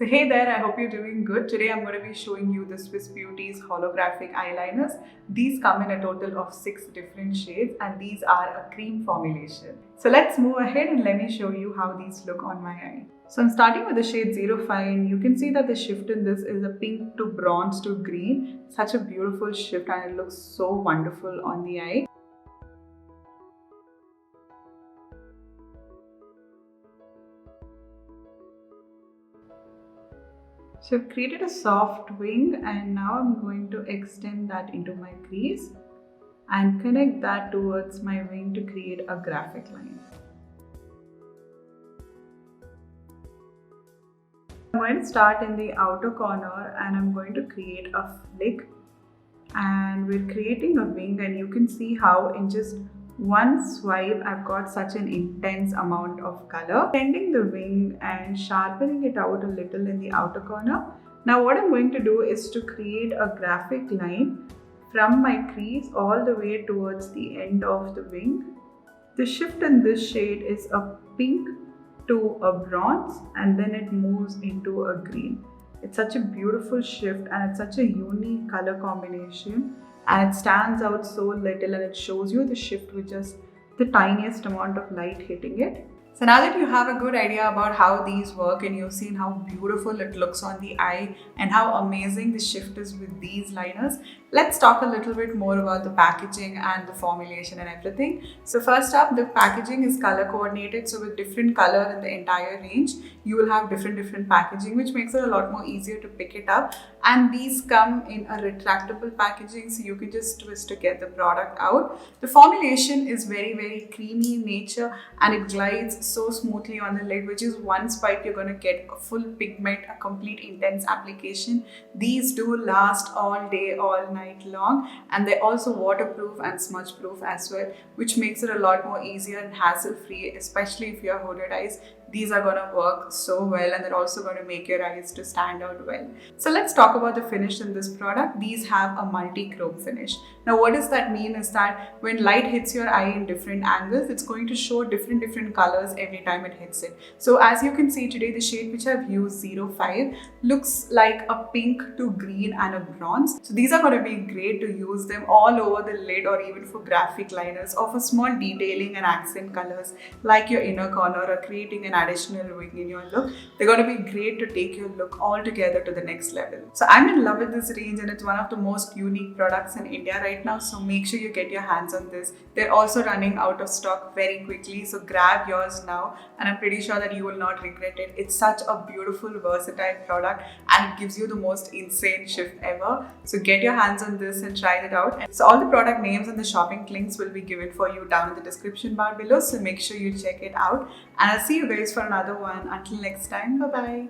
So hey there, I hope you're doing good. Today I'm going to be showing you the Swiss Beauty's holographic eyeliners. These come in a total of 6 different shades and these are a cream formulation. So let's move ahead and let me show you how these look on my eye. So I'm starting with the shade 05 and you can see that the shift in this is a pink to bronze to green. Such a beautiful shift and it looks so wonderful on the eye. So I've created a soft wing and now I'm going to extend that into my crease and connect that towards my wing to create a graphic line. I'm going to start in the outer corner and I'm going to create a flick, and we're creating a wing, and you can see how in just one swipe I've got such an intense amount of color. Blending the wing and sharpening it out a little in the outer corner. Now what I'm going to do is to create a graphic line from my crease all the way towards the end of the wing. The shift in this shade is a pink to a bronze and then it moves into a green. It's such a beautiful shift and it's such a unique color combination, and it stands out so little and it shows you the shift with just the tiniest amount of light hitting it. So now that you have a good idea about how these work and you've seen how beautiful it looks on the eye and how amazing the shift is with these liners, let's talk a little bit more about the packaging and the formulation and everything. So first up, the packaging is color coordinated. So with different color in the entire range, you will have different packaging, which makes it a lot more easier to pick it up. And these come in a retractable packaging, so you can just twist to get the product out. The formulation is very creamy in nature and it glides so smoothly on the lid, which is one swipe you're going to get a full pigment, a complete intense application. These do last all day, all night long, and they're also waterproof and smudge proof as well, which makes it a lot more easier and hassle free, especially if you have hooded eyes. These are going to work so well, and they're also going to make your eyes to stand out well. So let's talk about the finish in this product. These have a multi-chrome finish. Now what does that mean is that when light hits your eye in different angles, it's going to show different colors every time it hits it. So as you can see today, the shade which I've used, 05, looks like a pink to green and a bronze. So these are going to be great to use them all over the lid or even for graphic liners or for small detailing and accent colors like your inner corner or creating an additional wing in your look. They're going to be great to take your look all together to the next level. So I'm in love with this range and it's one of the most unique products in India right now. So make sure you get your hands on this. They're also running out of stock very quickly. So grab yours now and I'm pretty sure that you will not regret it. It's such a beautiful, versatile product and it gives you the most insane shift ever. So get your hands on this and try it out. So all the product names and the shopping links will be given for you down in the description bar below. So make sure you check it out. And I'll see you guys for another one. Until next time, bye-bye.